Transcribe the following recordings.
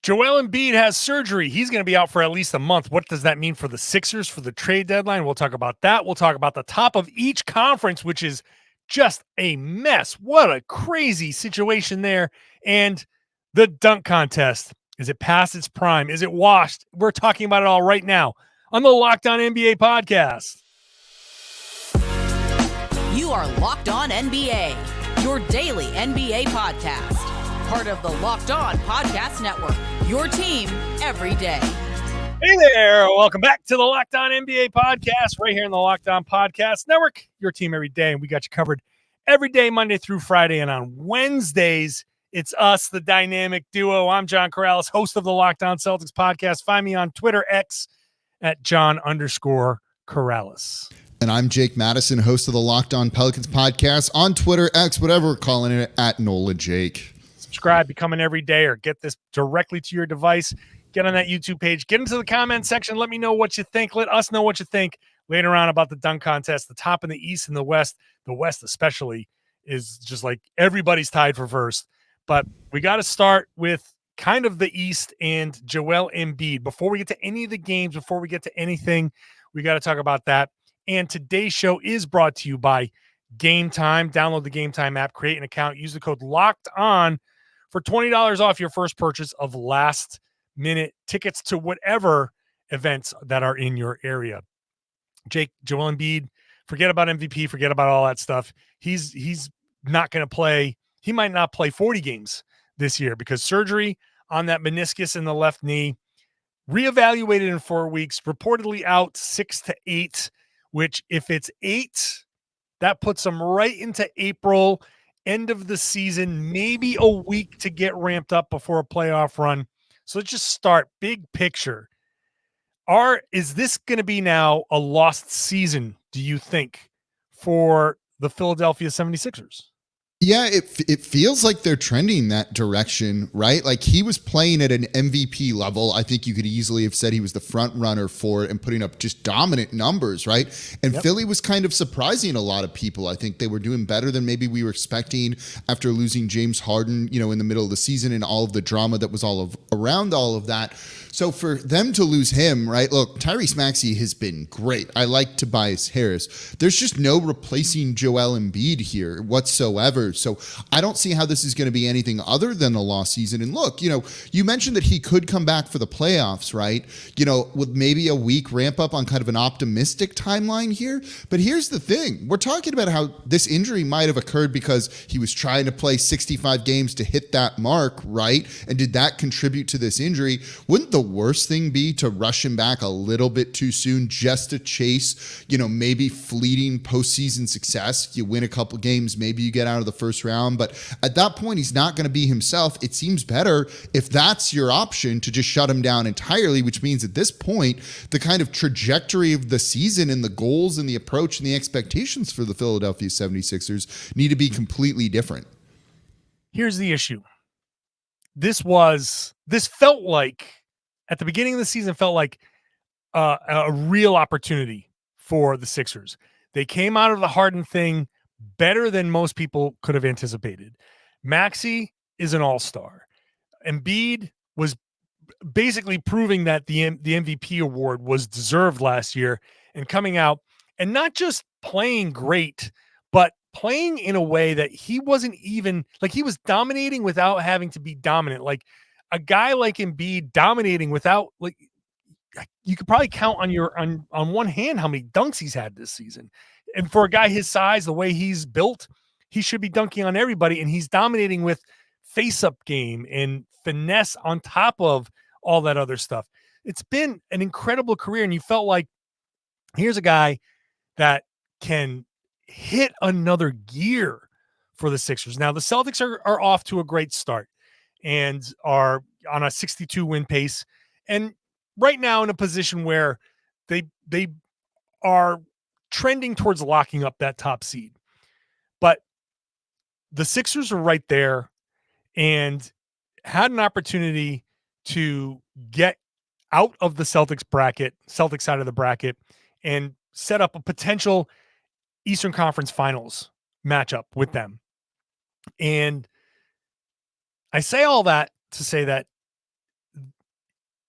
Joel Embiid has surgery. He's going to be out for at least a month. What does that mean for the Sixers for the trade deadline? We'll talk about that. We'll talk about the top of each conference, which is just a mess. What a crazy situation there. And the dunk contest. Is it past its prime? Is it washed? We're talking about it all right now on the Locked On NBA podcast. You are Locked On NBA, your daily NBA podcast. Part of the Locked On Podcast Network, your team every day. Hey there. Welcome back to the Locked On NBA podcast right here in the Locked On Podcast Network, your team every day. And we got you covered every day, Monday through Friday. And on Wednesdays, it's us, the dynamic duo. I'm John Karalis, host of the Locked On Celtics podcast. Find me on Twitter, X, at John_Karalis. And I'm Jake Madison, host of the Locked On Pelicans podcast on Twitter, X, whatever we're calling it, at NOLA Jake. Subscribe, become an everyday, or get this directly to your device. Get on that YouTube page. Get into the comment section. Let me know what you think. Let us know what you think later on about the dunk contest. The top in the East and the West. The West especially is just like everybody's tied for first. But we got to start with kind of the East and Joel Embiid. Before we get to any of the games, before we get to anything, we got to talk about that. And today's show is brought to you by Game Time. Download the Game Time app, create an account, use the code Locked On for $20 off your first purchase of last-minute tickets to whatever events that are in your area. Jake, Joel Embiid, forget about MVP, forget about all that stuff. He's not going to play. He might not play 40 games this year because surgery on that meniscus in the left knee, reevaluated in 4 weeks, reportedly out 6 to 8, which if it's 8, that puts him right into April, end of the season, maybe a week to get ramped up before a playoff run. So let's just start big picture. Is this going to be now a lost season, do you think, for the Philadelphia 76ers? Yeah, it feels like they're trending that direction, right? Like he was playing at an MVP level. I think you could easily have said he was the front runner for it and putting up just dominant numbers, right? And yep. Philly was kind of surprising a lot of people. I think they were doing better than maybe we were expecting after losing James Harden, in the middle of the season and all of the drama that was around all of that. So for them to lose him, right? Look, Tyrese Maxey has been great. I like Tobias Harris. There's just no replacing Joel Embiid here whatsoever. So I don't see how this is going to be anything other than a lost season. And look, you mentioned that he could come back for the playoffs, right? With maybe a week ramp up on kind of an optimistic timeline here. But here's the thing. We're talking about how this injury might have occurred because he was trying to play 65 games to hit that mark, right? And did that contribute to this injury? Wouldn't the worst thing be to rush him back a little bit too soon just to chase, maybe fleeting postseason success? You win a couple games, maybe you get out of the first round, but at that point, he's not going to be himself. It seems better if that's your option to just shut him down entirely, which means at this point, the kind of trajectory of the season and the goals and the approach and the expectations for the Philadelphia 76ers need to be completely different. Here's the issue. This felt like, at the beginning of the season, felt like a real opportunity for the Sixers. They came out of the Harden thing better than most people could have anticipated. Maxey is an all-star. Embiid was basically proving that the MVP award was deserved last year and coming out and not just playing great, but playing in a way that he wasn't even like he was dominating without having to be dominant. Like a guy like Embiid dominating without like you could probably count on one hand how many dunks he's had this season. And for a guy his size, the way he's built, he should be dunking on everybody. And he's dominating with face-up game and finesse on top of all that other stuff. It's been an incredible career. And you felt like here's a guy that can hit another gear for the Sixers. Now, the Celtics are off to a great start and are on a 62-win pace. And right now in a position where they are trending towards locking up that top seed. But the Sixers are right there and had an opportunity to get out of the Celtics side of the bracket, and set up a potential Eastern Conference Finals matchup with them. And I say all that to say that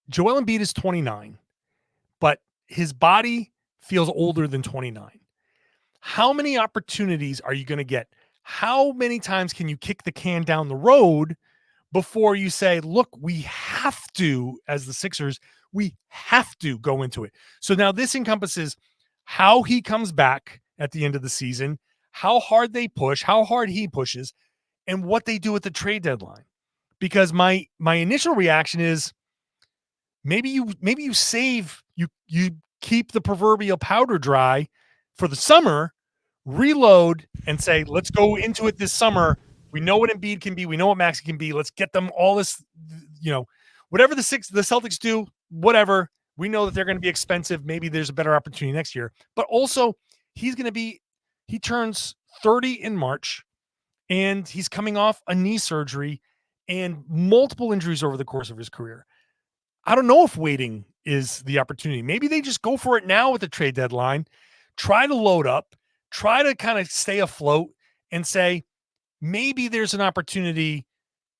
Joel Embiid is 29, but his body feels older than 29. How many opportunities are you going to get? How many times can you kick the can down the road before you say, look, we have to, as the Sixers, we have to go into it. So now this encompasses how he comes back at the end of the season, how hard they push, how hard he pushes, and what they do at the trade deadline. Because my initial reaction is maybe you save, you keep the proverbial powder dry for the summer, reload and say, let's go into it this summer. We know what Embiid can be. We know what Max can be. Let's get them all this, whatever the Celtics do, whatever. We know that they're going to be expensive. Maybe there's a better opportunity next year. But also, he turns 30 in March, and he's coming off a knee surgery and multiple injuries over the course of his career. I don't know if waiting is the opportunity. Maybe they just go for it now with the trade deadline, try to load up, try to kind of stay afloat and say, maybe there's an opportunity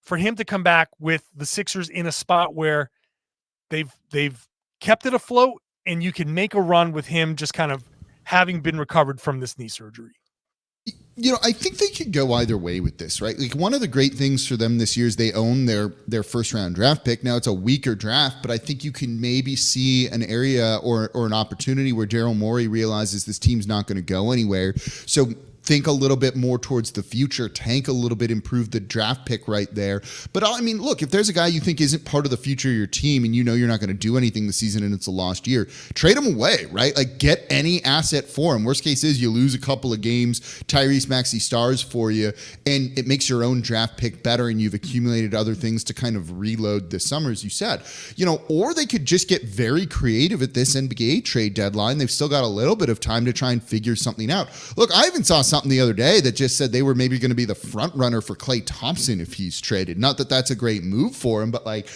for him to come back with the Sixers in a spot where they've kept it afloat and you can make a run with him just kind of having been recovered from this knee surgery. I think they could go either way with this, right? Like, one of the great things for them this year is they own their first round draft pick. Now it's a weaker draft, but I think you can maybe see an area or an opportunity where Daryl Morey realizes this team's not going to go anywhere. So think a little bit more towards the future, tank a little bit, improve the draft pick right there. But I mean, look, if there's a guy you think isn't part of the future of your team and you're not going to do anything this season and it's a lost year, trade him away, right? Like, get any asset for him. Worst case is you lose a couple of games, Tyrese Maxey stars for you, and it makes your own draft pick better and you've accumulated other things to kind of reload this summer, as you said. Or they could just get very creative at this NBA trade deadline. They've still got a little bit of time to try and figure something out. Look, I even saw something the other day that just said they were maybe going to be the front runner for Klay Thompson if he's traded. Not that that's a great move for him, but like,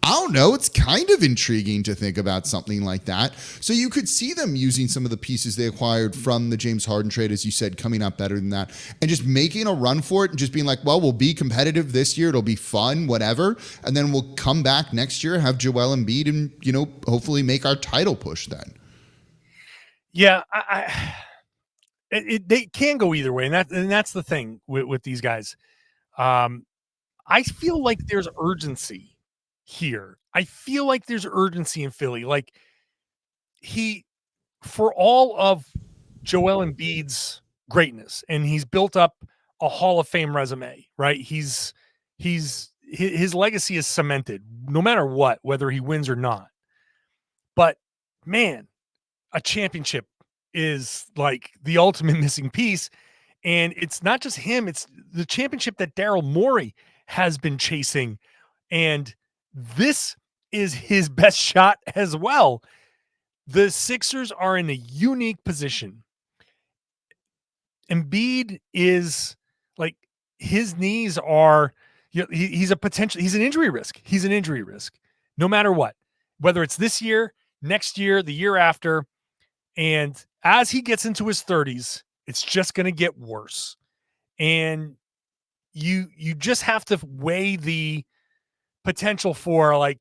I don't know. It's kind of intriguing to think about something like that. So you could see them using some of the pieces they acquired from the James Harden trade, as you said, coming out better than that, and just making a run for it and just being like, well, we'll be competitive this year. It'll be fun, whatever. And then we'll come back next year, have Joel Embiid and, hopefully make our title push then. Yeah. They can go either way. And that's the thing with these guys. I feel like there's urgency here. I feel like there's urgency in Philly. Like, for all of Joel Embiid's greatness, and he's built up a Hall of Fame resume, right? His legacy is cemented no matter what, whether he wins or not. But man, a championship is like the ultimate missing piece. And it's not just him, it's the championship that Daryl Morey has been chasing. And this is his best shot as well. The Sixers are in a unique position. Embiid is like, his knees are, he's an injury risk. He's an injury risk no matter what, whether it's this year, next year, the year after. And as he gets into his 30s, it's just going to get worse. And you just have to weigh the potential for, like,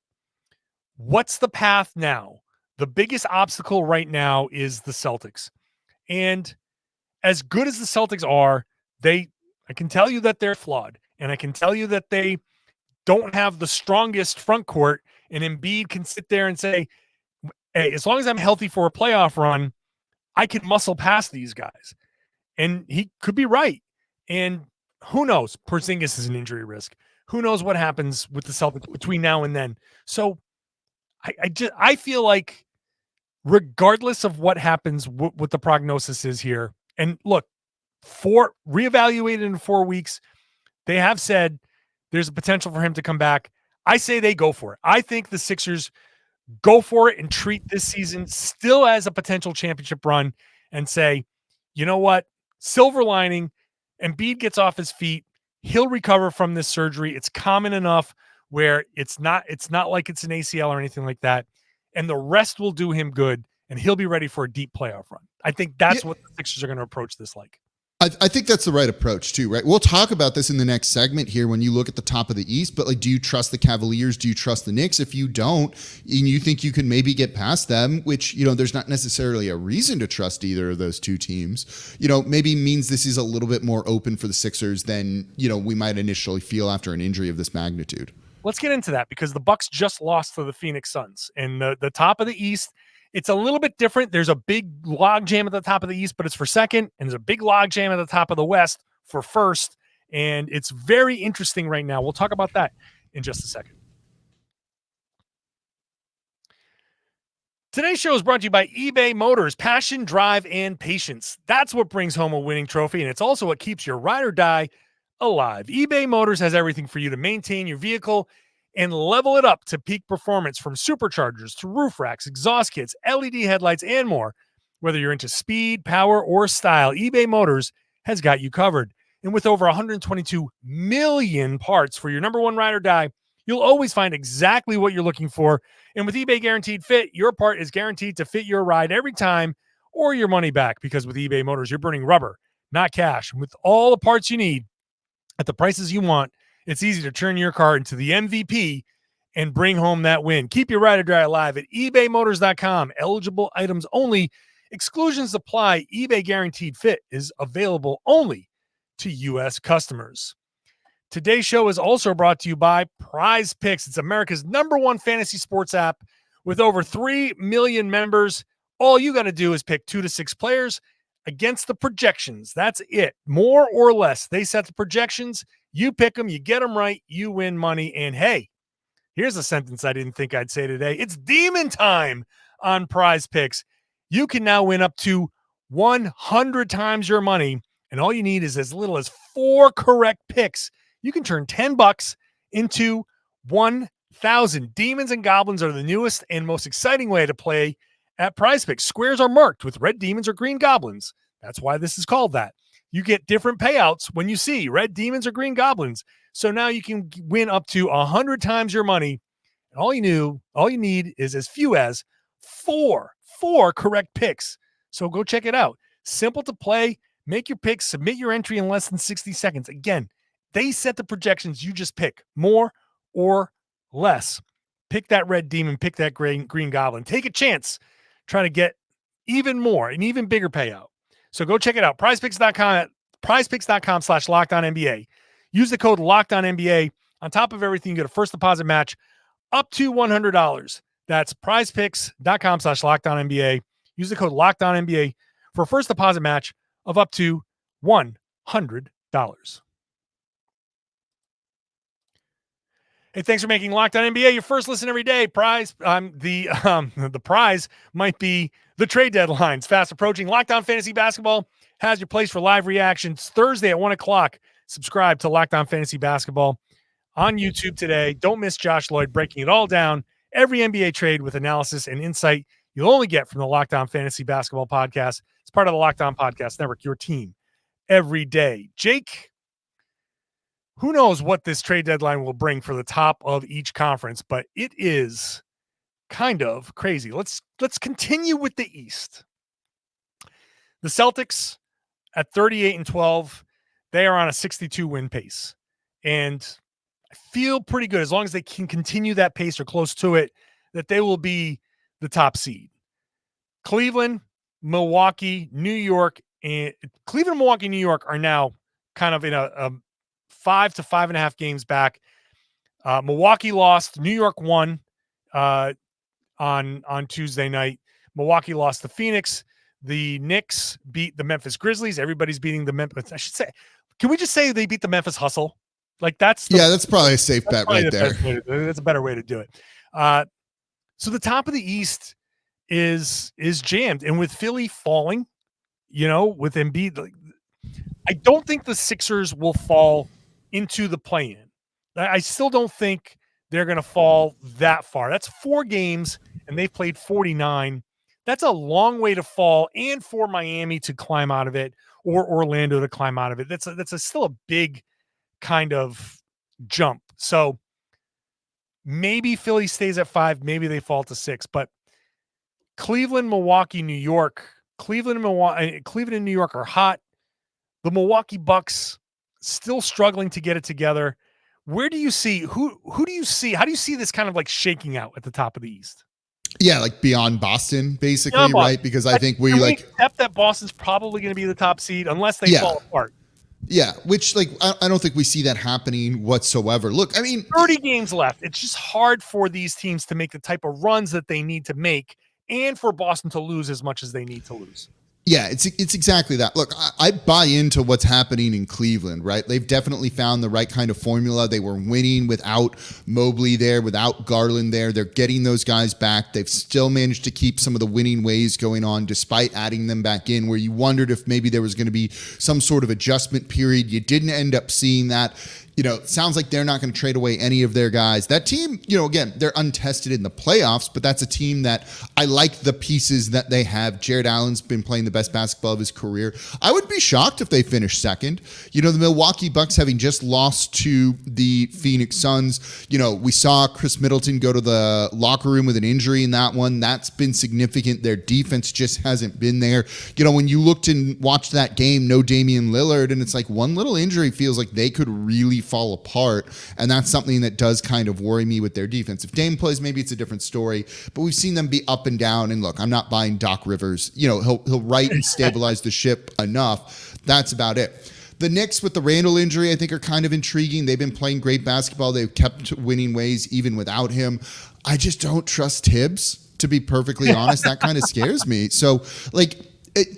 what's the path now? The biggest obstacle right now is the Celtics. And as good as the Celtics are, I can tell you that they're flawed. And I can tell you that they don't have the strongest front court. And Embiid can sit there and say, hey, as long as I'm healthy for a playoff run, I can muscle past these guys. And he could be right. And who knows? Porzingis is an injury risk. Who knows what happens with the Celtics between now and then? So I feel like, regardless of what happens, what the prognosis is here, and look, reevaluated in 4 weeks, they have said there's a potential for him to come back. I say they go for it. I think the Sixers go for it and treat this season still as a potential championship run and say, you know what? Silver lining, Embiid gets off his feet. He'll recover from this surgery. It's common enough where it's not like it's an ACL or anything like that. And the rest will do him good, and he'll be ready for a deep playoff run. I think that's what the Sixers are going to approach this like. I think that's the right approach too, right? We'll talk about this in the next segment here when you look at the top of the East, but like, do you trust the Cavaliers? Do you trust the Knicks? If you don't, and you think you can maybe get past them, which, there's not necessarily a reason to trust either of those two teams, maybe means this is a little bit more open for the Sixers than, we might initially feel after an injury of this magnitude. Let's get into that because the Bucks just lost to the Phoenix Suns and the top of the East. It's a little bit different. There's a big log jam at the top of the East, but it's for second. And there's a big log jam at the top of the West for first. And it's very interesting right now. We'll talk about that in just a second. Today's show is brought to you by eBay Motors. Passion, drive, and patience. That's what brings home a winning trophy. And it's also what keeps your ride or die alive. eBay Motors has everything for you to maintain your vehicle and level it up to peak performance, from superchargers to roof racks, exhaust kits, LED headlights, and more. Whether you're into speed, power, or style, eBay Motors has got you covered. And with over 122 million parts for your number one ride or die, you'll always find exactly what you're looking for. And with eBay Guaranteed Fit, your part is guaranteed to fit your ride every time or your money back. Because with eBay Motors, you're burning rubber, not cash. And with all the parts you need at the prices you want, it's easy to turn your car into the MVP and bring home that win. Keep your ride or die alive at ebaymotors.com. Eligible items only. Exclusions apply. eBay Guaranteed Fit is available only to U.S. customers. Today's show is also brought to you by Prize Picks. It's America's #1 fantasy sports app with over 3 million members. All you got to do is pick 2 to 6 players against the projections. That's it. More or less. They set the projections. You pick them. You get them right. You win money. And hey, here's a sentence I didn't think I'd say today. It's demon time on Prize Picks. You can now win up to 100 times your money. And all you need is as little as 4 correct picks. You can turn $10 into 1,000. Demons and goblins are the newest and most exciting way to play at Prize Picks. Squares are marked with red demons or green goblins. That's why this is called that. You get different payouts when you see red demons or green goblins. So now you can win up to 100 times your money. And all you need is as few as 4 correct picks. So go check it out. Simple to play. Make your picks. Submit your entry in less than 60 seconds. Again, they set the projections. You just pick more or less. Pick that red demon. Pick that green goblin. Take a chance. Try to get even more, an even bigger payout. So go check it out. PrizePicks.com, prizepicks.com/LockedOnNBA. Use the code LockedOnNBA. On top of everything, you get a first deposit match up to $100. That's PrizePicks.com/LockedOnNBA. Use the code LockedOnNBA for a first deposit match of up to $100. Hey, thanks for making Locked On NBA your first listen every day. The prize might be the trade deadlines fast approaching. Locked On Fantasy Basketball has your place for live reactions Thursday at 1 o'clock. Subscribe to Locked On Fantasy Basketball on YouTube today. Don't miss Josh Lloyd breaking it all down. Every NBA trade with analysis and insight you'll only get from the Locked On Fantasy Basketball podcast. It's part of the Locked On Podcast Network, your team every day. Jake, who knows what this trade deadline will bring for the top of each conference, but it is kind of crazy. Let's continue with the East. The Celtics at 38-12, they are on a 62-win pace. And I feel pretty good, as long as they can continue that pace or close to it, that they will be the top seed. Cleveland, Milwaukee, New York, and Cleveland, Milwaukee, New York are now kind of in a 5 to 5.5 games back. Milwaukee lost. New York won on Tuesday night. Milwaukee lost to Phoenix. The Knicks beat the Memphis Grizzlies. Everybody's beating the Memphis. I should say, can we just say they beat the Memphis Hustle? Like that's probably a safe bet right there. That's a better way to do it. So the top of the East is jammed, and with Philly falling, with Embiid, I don't think the Sixers will fall into the play-in. I still don't think they're going to fall that far. That's 4 games, and they've played 49. That's a long way to fall, and for Miami to climb out of it, or Orlando to climb out of it. That's still a big kind of jump. So maybe Philly stays at 5, maybe they fall to 6, but Cleveland, Milwaukee, New York, Cleveland and New York are hot. The Milwaukee Bucks still struggling to get it together. Where do you see who do you see? How do you see this kind of like shaking out at the top of the East? Yeah, like beyond Boston, basically, Beyond Boston. right? Because I think we like accept that Boston's probably going to be the top seed unless they fall apart. Yeah, which like I don't think we see that happening whatsoever. Look, I mean, 30 games left. It's just hard for these teams to make the type of runs that they need to make, and for Boston to lose as much as they need to lose. Yeah, it's exactly that. Look, I buy into what's happening in Cleveland, right? They've definitely found the right kind of formula. They were winning without Mobley there, without Garland there. They're getting those guys back. They've still managed to keep some of the winning ways going on despite adding them back in, where you wondered if maybe there was going to be some sort of adjustment period. You didn't end up seeing that. You know, it sounds like they're not going to trade away any of their guys. That team, you know, again, they're untested in the playoffs, but that's a team that I like the pieces that they have. Jared Allen's been playing the best basketball of his career. I would be shocked if they finish second. You know, the Milwaukee Bucks having just lost to the Phoenix Suns. You know, we saw Chris Middleton go to the locker room with an injury in that one. That's been significant. Their defense just hasn't been there. You know, when you looked and watched that game, no Damian Lillard, and it's like one little injury feels like they could really fall apart, and that's something that does kind of worry me with their defense. If Dame plays, maybe it's a different story, but we've seen them be up and down, and look, I'm not buying Doc Rivers. You know, he'll right and stabilize the ship enough. That's about it. The Knicks with the Randall injury, I think, are kind of intriguing. They've been playing great basketball. They've kept winning ways even without him. I just don't trust Tibbs, to be perfectly honest. That kind of scares me. So, like,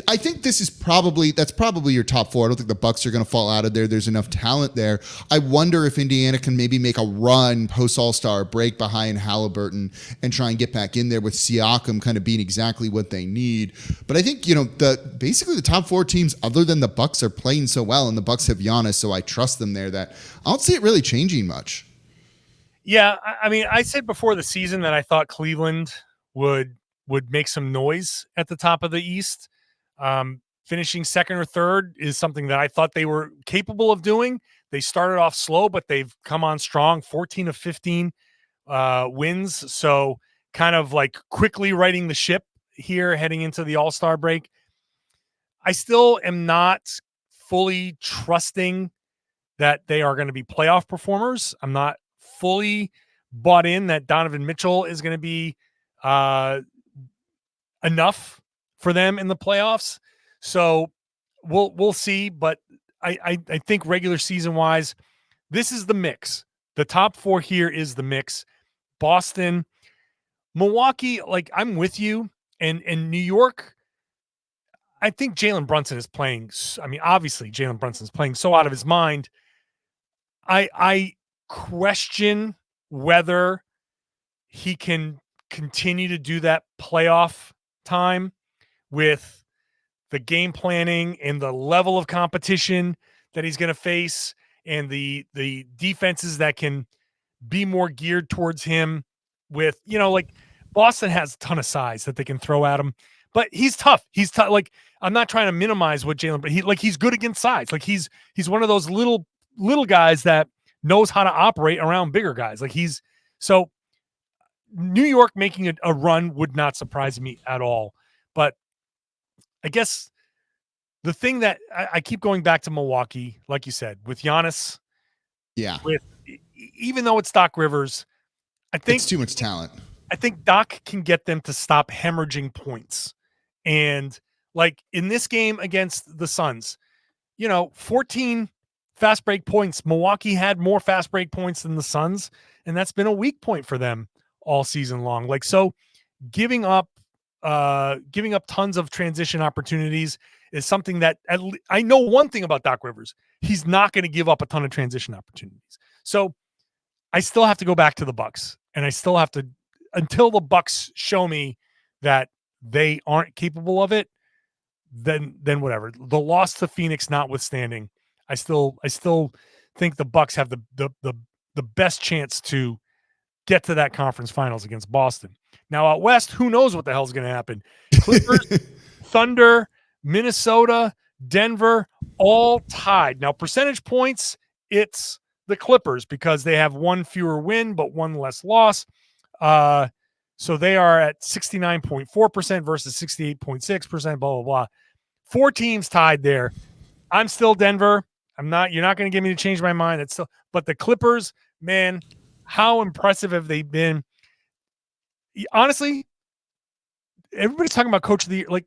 I think that's probably your top four. I don't think the Bucks are going to fall out of there. There's enough talent there. I wonder if Indiana can maybe make a run post All-Star break behind Halliburton and try and get back in there with Siakam kind of being exactly what they need. But I think, you know, basically the top four teams other than the Bucks are playing so well, and the Bucks have Giannis, so I trust them there, that I don't see it really changing much. Yeah, I mean, I said before the season that I thought Cleveland would make some noise at the top of the East. Finishing second or third is something that I thought they were capable of doing. They started off slow, but they've come on strong, 14 of 15 wins. So kind of like quickly righting the ship here heading into the All-Star break. I still am not fully trusting that they are going to be playoff performers. I'm not fully bought in that Donovan Mitchell is going to be enough for them in the playoffs. So we'll see, but I think regular season wise, this is the mix. The top four here is the mix. Boston, Milwaukee, like I'm with you, and New York. I think Jalen Brunson is playing. I mean, obviously Jalen Brunson is playing so out of his mind. I question whether he can continue to do that playoff time with the game planning and the level of competition that he's going to face, and the defenses that can be more geared towards him. With, you know, like Boston has a ton of size that they can throw at him, but he's tough. He's tough. Like, I'm not trying to minimize what Jalen, but he's good against size. Like he's one of those little guys that knows how to operate around bigger guys. Like so New York making a run would not surprise me at all. But I guess the thing that I keep going back to Milwaukee, like you said, with Giannis, even though it's Doc Rivers, I think it's too much talent. I think Doc can get them to stop hemorrhaging points. And like in this game against the Suns, 14 fast break points. Milwaukee had more fast break points than the Suns, and that's been a weak point for them all season long. Like, so giving up tons of transition opportunities is something that I know one thing about Doc Rivers. He's not going to give up a ton of transition opportunities. So I still have to go back to the Bucks, and I still have to, until the Bucks show me that they aren't capable of it, then whatever. The loss to Phoenix notwithstanding, I still think the Bucks have the best chance to get to that conference finals against Boston. Now out west, who knows what the hell's going to happen? Clippers, Thunder, Minnesota, Denver, all tied. Now percentage points, it's the Clippers because they have one fewer win but one less loss. So they are at 69.4% versus 68.6%, blah, blah, blah. 4 teams tied there. I'm still Denver. You're not going to get me to change my mind. But the Clippers, man, how impressive have they been? Honestly, everybody's talking about coach of the year. Like,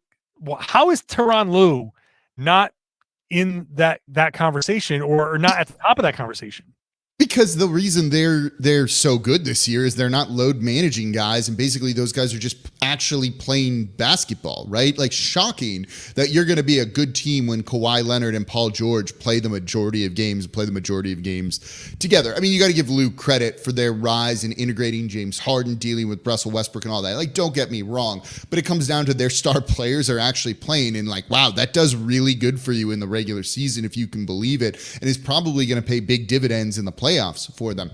how is Tyronn Lue not in that conversation or not at the top of that conversation? Because the reason they're so good this year is they're not load managing guys, and basically those guys are just actually playing basketball, right? Like, shocking that you're going to be a good team when Kawhi Leonard and Paul George play the majority of games together. I mean, you got to give Lue credit for their rise in integrating James Harden, dealing with Russell Westbrook and all that. Like, don't get me wrong, but it comes down to their star players are actually playing, and like, wow, that does really good for you in the regular season, if you can believe it, and is probably going to pay big dividends in the playoffs for them.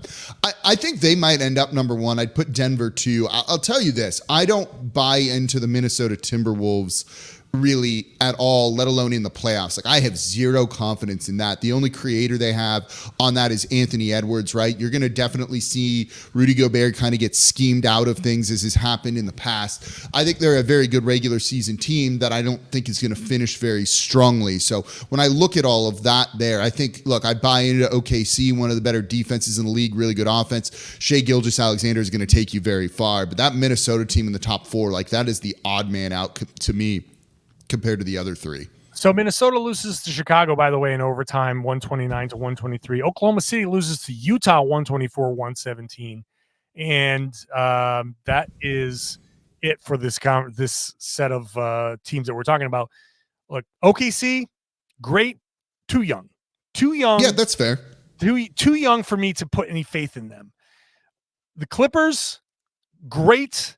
I think they might end up number one. I'd put Denver 2. I'll tell you this. I don't buy into the Minnesota Timberwolves really at all, let alone in the playoffs. Like, I have zero confidence in that. The only creator they have on that is Anthony Edwards, right? You're going to definitely see Rudy Gobert kind of get schemed out of things, as has happened in the past. I think they're a very good regular season team that I don't think is going to finish very strongly. So when I look at all of that there, I think, look, I buy into OKC, one of the better defenses in the league, really good offense. Shai Gilgeous-Alexander is going to take you very far. But that Minnesota team in the top 4, like, that is the odd man out to me compared to the other 3. So Minnesota loses to Chicago, by the way, in overtime, 129-123. Oklahoma City loses to Utah, 124-117. And that is it for this set of teams that we're talking about. Look, OKC, great, too young. Yeah, that's fair. Too young for me to put any faith in them. The Clippers, great.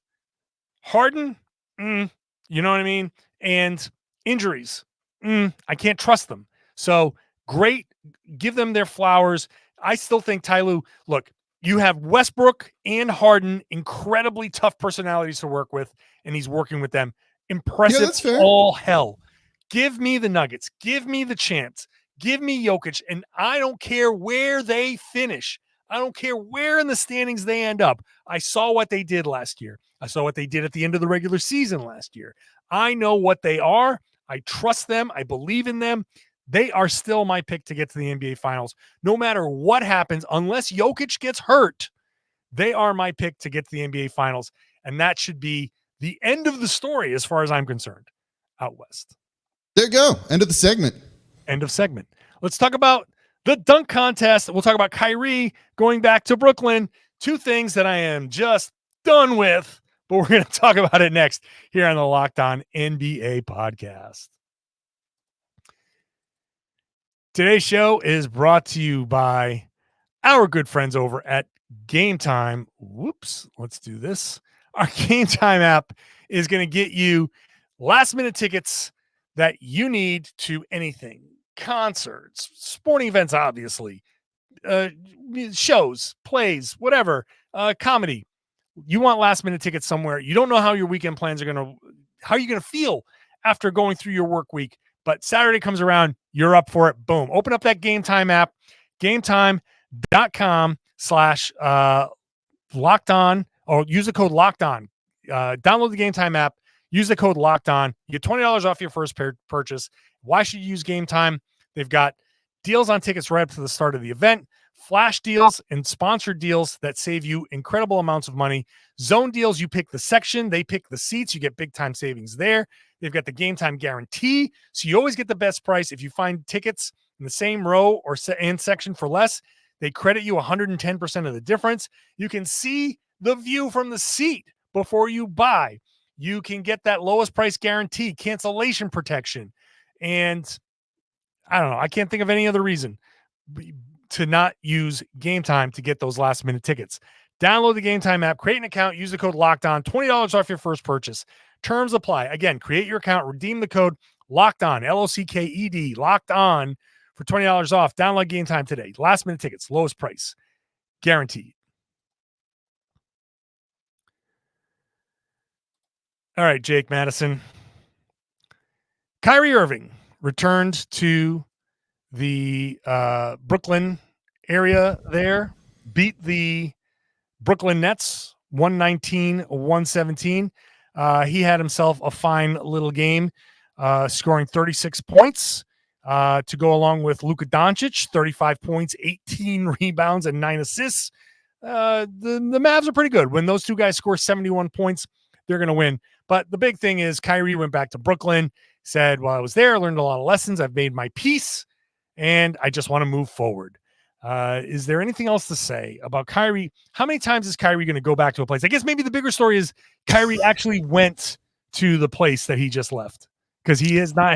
Harden, you know what I mean? And injuries, I can't trust them. So great, give them their flowers. I still think Ty Lue, look, you have Westbrook and Harden, incredibly tough personalities to work with, and he's working with them. Impressive, that's fair. All hell. Give me the Nuggets. Give me the chance. Give me Jokic, and I don't care where they finish. I don't care where in the standings they end up. I saw what they did last year. I saw what they did at the end of the regular season last year. I know what they are. I trust them. I believe in them. They are still my pick to get to the NBA Finals. No matter what happens, unless Jokic gets hurt, they are my pick to get to the NBA Finals. And that should be the end of the story as far as I'm concerned out west. There you go. End of the segment. End of segment. Let's talk about the dunk contest. We'll talk about Kyrie going back to Brooklyn. 2 things that I am just done with, but we're going to talk about it next here on the Locked On NBA podcast. Today's show is brought to you by our good friends over at Game Time. Whoops, let's do this. Our Game Time app is going to get you last-minute tickets that you need to anything. Concerts, sporting events, obviously, shows, plays, whatever, comedy. You want last-minute tickets somewhere. You don't know how your weekend plans are how you're going to feel after going through your work week. But Saturday comes around, you're up for it. Boom. Open up that Game Time app, gametime.com/locked-on, or use the code locked-on. Download the Game Time app, use the code locked-on. You get $20 off your first purchase. Why should you use Game Time? They've got deals on tickets right up to the start of the event, flash deals and sponsored deals that save you incredible amounts of money. Zone deals, you pick the section, they pick the seats, you get big time savings there. They've got the Game Time guarantee, so you always get the best price. If you find tickets in the same row or and section for less, they credit you 110% of the difference. You can see the view from the seat before you buy. You can get that lowest price guarantee, cancellation protection, and I don't know. I can't think of any other reason to not use Game Time to get those last minute tickets. Download the Game Time app, create an account, use the code Locked On, $20 off your first purchase. Terms apply. Again, create your account, redeem the code Locked On, LOCKED, Locked On for $20 off. Download Game Time today. Last minute tickets, lowest price, guaranteed. All right, Jake Madison. Kyrie Irving returned to the Brooklyn area there, beat the Brooklyn Nets 119-117. He had himself a fine little game, scoring 36 points, to go along with Luka Doncic, 35 points, 18 rebounds, and 9 assists. The Mavs are pretty good. When those two guys score 71 points, they're going to win. But the big thing is Kyrie went back to Brooklyn, said, while I was there, I learned a lot of lessons. I've made my peace, and I just want to move forward. Is there anything else to say about Kyrie? How many times is Kyrie going to go back to a place? I guess maybe the bigger story is Kyrie actually went to the place that he just left, because he does not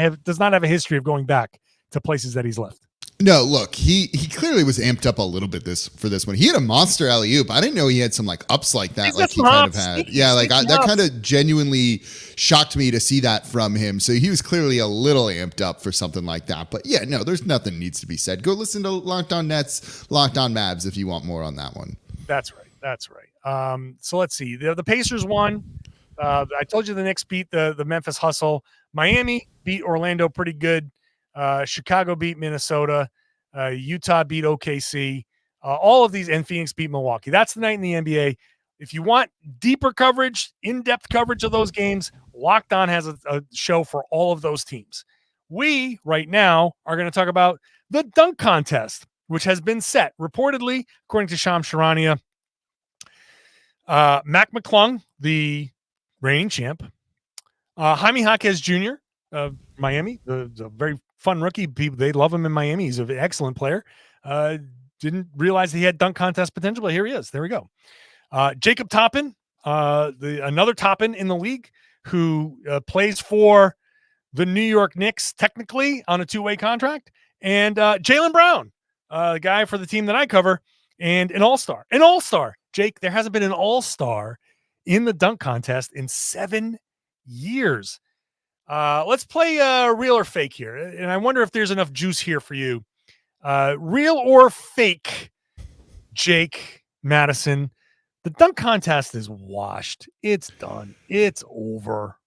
have a history of going back to places that he's left. No, look, he clearly was amped up a little bit for this one. He had a monster alley-oop. I didn't know he had some like ups like that. Like he kind of had. Yeah, like that kind of genuinely shocked me to see that from him. So he was clearly a little amped up for something like that. But yeah, no, there's nothing needs to be said. Go listen to Locked On Nets, Locked On Mavs if you want more on that one. That's right. So let's see. The Pacers won. I told you the Knicks beat the Memphis Hustle. Miami beat Orlando pretty good. Chicago beat Minnesota. Utah beat OKC. All of these, and Phoenix beat Milwaukee. That's the night in the NBA. If you want deeper coverage, in-depth coverage of those games, Locked On has a show for all of those teams. We, right now, are going to talk about the dunk contest, which has been set. Reportedly, according to Shams Charania, Mac McClung, the reigning champ, Jaime Jaquez Jr. of Miami, the very fun rookie. People, they love him in Miami. He's an excellent player. Didn't realize he had dunk contest potential, but here he is. There we go. Jacob Toppin, another Toppin in the league, who plays for the New York Knicks, technically on a two-way contract, and Jaylen Brown, the guy for the team that I cover, and an all-star. Jake, there hasn't been an all-star in the dunk contest in 7 years. Let's play real or fake here. And I wonder if there's enough juice here for you. Real or fake, Jake, Madison. The dunk contest is washed. It's done. It's over.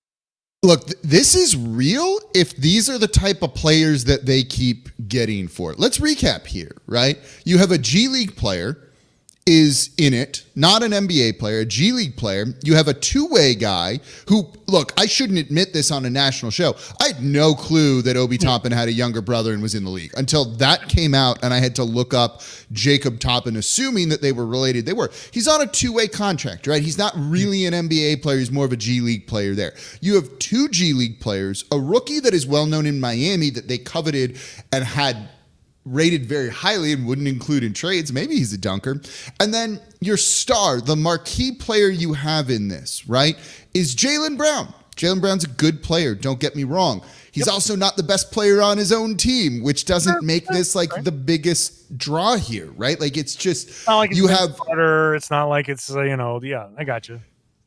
Look, this is real if these are the type of players that they keep getting for it. Let's recap here, right? You have a G League player is in it, not an NBA player, a G League player. You have a two-way guy who, look, I shouldn't admit this on a national show. I had no clue that Obi Toppin had a younger brother and was in the league until that came out, and I had to look up Jacob Toppin, assuming that they were related. They were. He's on a two-way contract, right? He's not really an NBA player. He's more of a G League player there. You have two G League players, a rookie that is well-known in Miami that they coveted and had rated very highly and wouldn't include in trades. Maybe he's a dunker. And then your star, the marquee player you have in this, right, is Jaylen Brown. Jaylen Brown's a good player. Don't get me wrong. He's also not the best player on his own team, which doesn't make this like the biggest draw here, right? Like it's just not like you have butter. It's not like it's yeah, I got you.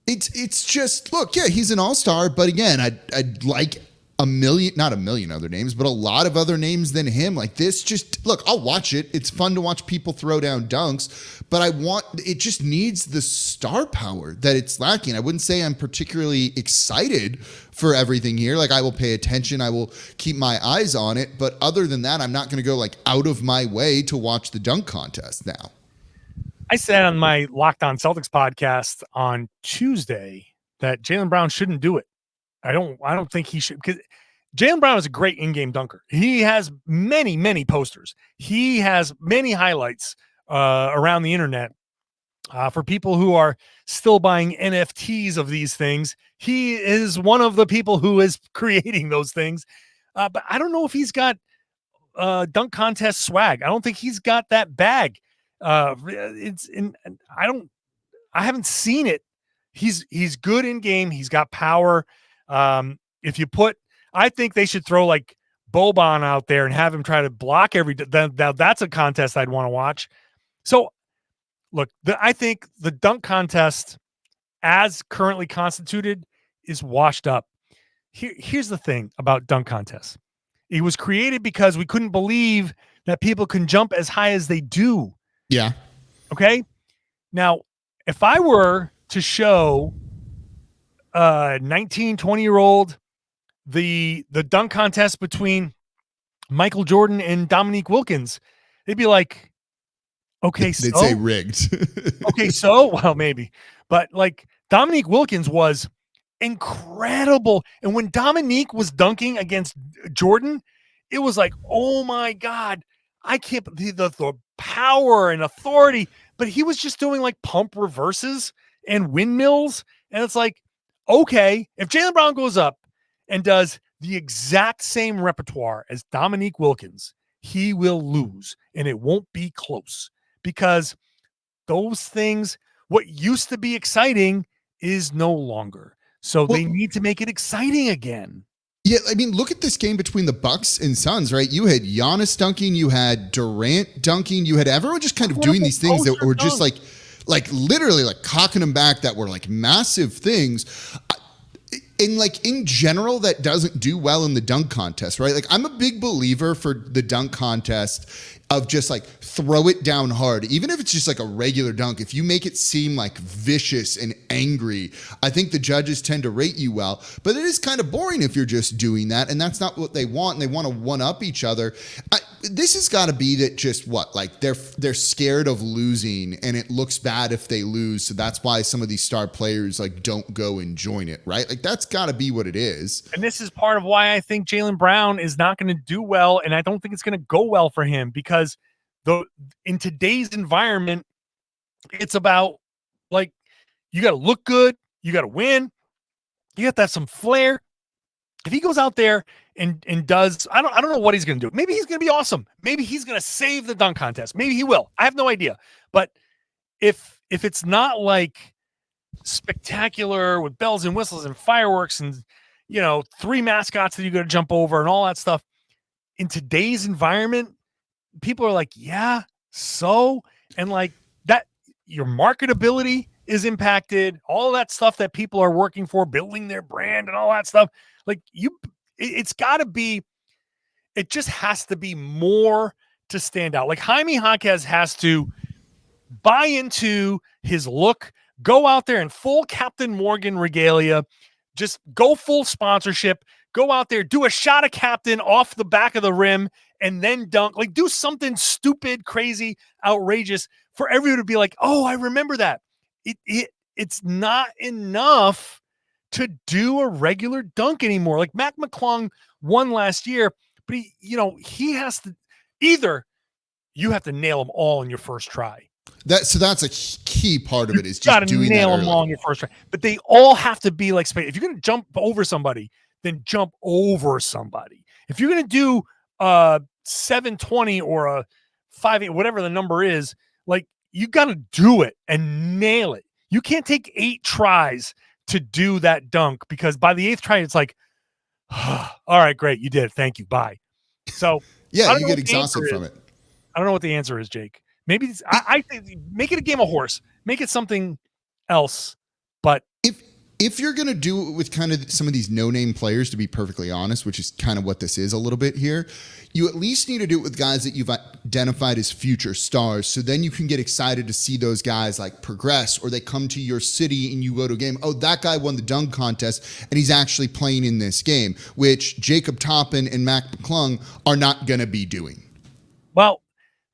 It's just look, yeah, he's an all-star, but again, I'd like not a million other names, but a lot of other names than him. Like this, just look, I'll watch it. It's fun to watch people throw down dunks, but it just needs the star power that it's lacking. I wouldn't say I'm particularly excited for everything here. Like I will pay attention. I will keep my eyes on it. But other than that, I'm not going to go like out of my way to watch the dunk contest now. I said on my Locked On Celtics podcast on Tuesday that Jaylen Brown shouldn't do it. I don't think he should, because Jaylen Brown is a great in-game dunker. He has many, many posters. He has many highlights around the internet for people who are still buying NFTs of these things. He is one of the people who is creating those things. But I don't know if he's got dunk contest swag. I don't think he's got that bag. I haven't seen it. He's good in game. He's got power. I think they should throw like Boban out there and have him try to block that's a contest I'd want to watch. So look, I think the dunk contest as currently constituted is washed up. Here's the thing about dunk contests. It was created because we couldn't believe that people can jump as high as they do. Yeah. Okay. Now, if I were to show 19, 20-year-old the dunk contest between Michael Jordan and Dominique Wilkins, they'd be like, okay, so they'd say rigged. Okay, so well, maybe, but like Dominique Wilkins was incredible, and when Dominique was dunking against Jordan, it was like, oh my God, I can't, the power and authority, but he was just doing like pump reverses and windmills. And it's like, okay, if Jaylen Brown goes up and does the exact same repertoire as Dominique Wilkins, he will lose, and it won't be close, because those things, what used to be exciting is no longer. So they need to make it exciting again. Yeah, I mean, look at this game between the Bucks and Suns, right? You had Giannis dunking, you had Durant dunking, you had everyone just kind of doing these things that were just like literally like cocking them back, that were like massive things. And like in general, that doesn't do well in the dunk contest, right? Like I'm a big believer for the dunk contest of just like throw it down hard. Even if it's just like a regular dunk, if you make it seem like vicious and angry, I think the judges tend to rate you well. But it is kind of boring if you're just doing that, and that's not what they want, and they want to one-up each other. This has got to be that just what, like they're scared of losing, and it looks bad if they lose, so that's why some of these star players like don't go and join it, right? Like that's got to be what it is. And this is part of why I think Jaylen Brown is not going to do well, and I don't think it's going to go well for him, because in today's environment, it's about like, you got to look good, you got to win, you got to have some flair. If he goes out there and does, I don't know what he's going to do. Maybe he's going to be awesome. Maybe he's going to save the dunk contest. Maybe he will. I have no idea. But if it's not like spectacular with bells and whistles and fireworks and, 3 mascots that you got to jump over and all that stuff, in today's environment, people are like, yeah, so, and like that, your marketability is impacted, all that stuff that people are working for, building their brand and all that stuff. Like it's got to be, it just has to be more to stand out. Like Jaime Jaquez has to buy into his look, go out there in full Captain Morgan regalia, just go full sponsorship, go out there, do a shot of Captain off the back of the rim, and then dunk. Like do something stupid, crazy, outrageous for everyone to be like, oh, I remember that. It's not enough to do a regular dunk anymore. Like Mac McClung won last year, but he has to, either you have to nail them all in your first try. So that's a key part of it, is just doing that. Nail them all in your first try. But they all have to be like, if you're going to jump over somebody, then jump over somebody. If you're going to do 720 or a 5, whatever the number is, like you got to do it and nail it. You can't take 8 tries to do that dunk, because by the 8th try, it's like, all right, great. You did it. Thank you. Bye. So yeah, you get exhausted from it. I don't know what the answer is, Jake. Maybe I think make it a game of horse, make it something else. But if you're going to do it with kind of some of these no-name players, to be perfectly honest, which is kind of what this is a little bit here, you at least need to do it with guys that you've identified as future stars. So then you can get excited to see those guys like progress, or they come to your city and you go to a game. Oh, that guy won the dunk contest and he's actually playing in this game, which Jacob Toppin and Mac McClung are not going to be doing. Well,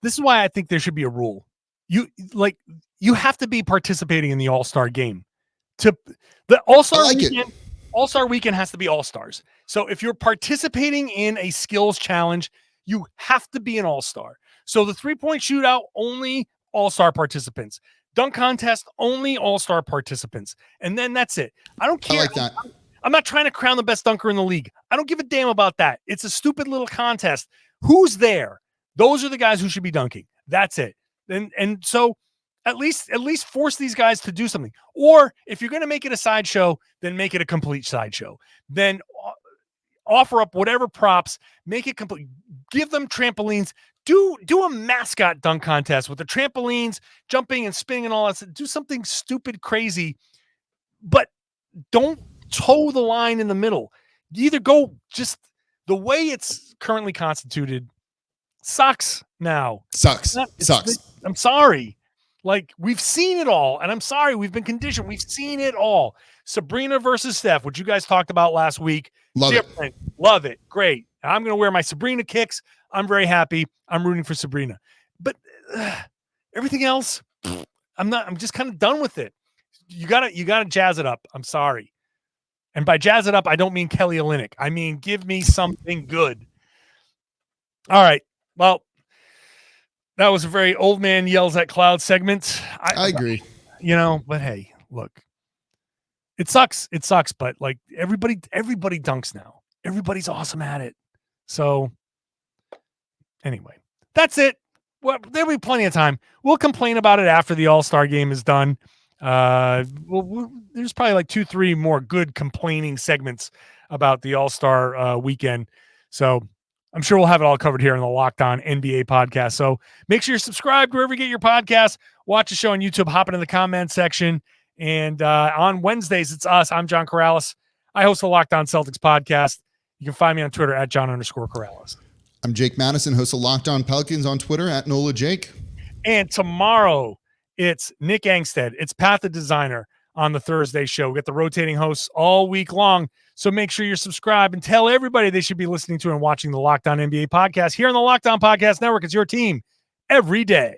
this is why I think there should be a rule. You have to be participating in the All-Star game. The All-Star weekend, All-Star weekend has to be All-Stars. So if you're participating in a skills challenge, you have to be an All-Star. So the 3-point shootout, only All-Star participants. Dunk contest, only All-Star participants. And then that's it. I don't care. I like that. I'm not trying to crown the best dunker in the league. I don't give a damn about that. It's a stupid little contest. Who's there? Those are the guys who should be dunking. That's it. And so at least force these guys to do something. Or if you're going to make it a sideshow, then make it a complete sideshow. Then offer up whatever props, make it complete. Give them trampolines. Do a mascot dunk contest with the trampolines, jumping and spinning and all that. Do something stupid, crazy, but don't toe the line in the middle. You either go just the way it's currently constituted. Sucks now. Sucks. I'm sorry. Like, we've seen it all, and I'm sorry. We've been conditioned. We've seen it all. Sabrina versus Steph, which you guys talked about last week. Love it. Love it. Great. I'm going to wear my Sabrina kicks. I'm very happy. I'm rooting for Sabrina. But everything else, I'm just kind of done with it. You gotta jazz it up. I'm sorry. And by jazz it up, I don't mean Kelly Olynyk. I mean, give me something good. All right. Well, that was a very old man yells at cloud segment. I agree. But hey, look, it sucks. It sucks, but like everybody dunks now. Everybody's awesome at it. So anyway, that's it. Well, there'll be plenty of time. We'll complain about it after the All-Star game is done. There's probably like 2-3 more good complaining segments about the All-Star weekend. So I'm sure we'll have it all covered here in the Locked On NBA podcast. So make sure you're subscribed wherever you get your podcasts. Watch the show on YouTube. Hop into the comment section. And on Wednesdays, it's us. I'm John Karalis. I host the Locked On Celtics podcast. You can find me on Twitter at John_Karalis. I'm Jake Madison, host of Locked On Pelicans on Twitter at Nola Jake. And tomorrow, it's Nick Angstead. It's Path the Designer on the Thursday show. We got the rotating hosts all week long. So make sure you're subscribed and tell everybody they should be listening to and watching the Locked On NBA podcast here on the Locked On Podcast Network. It's your team every day.